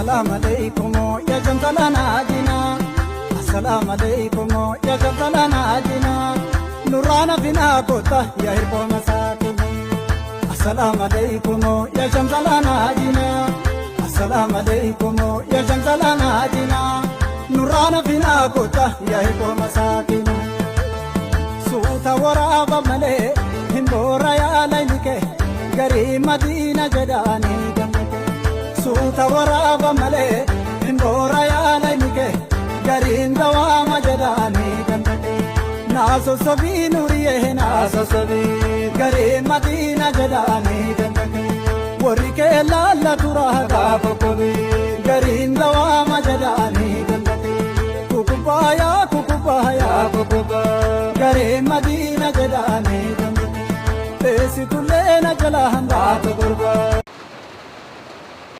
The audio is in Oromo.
Assalamu alaikum ya jamzalana adina. Assalamu alaikum ya jamzalana adina. Nurana bina kota ya hirbo masakin. Assalamu alaikum ya jamzalana adina. Assalamu alaikum ya jamzalana adina. Nurana bina kota ya hirbo masakin. Suuta waraaba malee hindora yaa laylike garii Madiina jedhani gammake. Suuta waraaba malee hindora yaa laylike gariin dawaama jedhani gammake. Naasosobii nuriyee naasosobii garii Madiina jedhani gammake. Warri kee laalla turaa gaafa kobii gariin dawaama jedhani gammake. Kukubbaayaa kukubbaayaa kukubbaa garee Madiina jedhani gammake. Eessitullee na jala hambaatu gurbaa.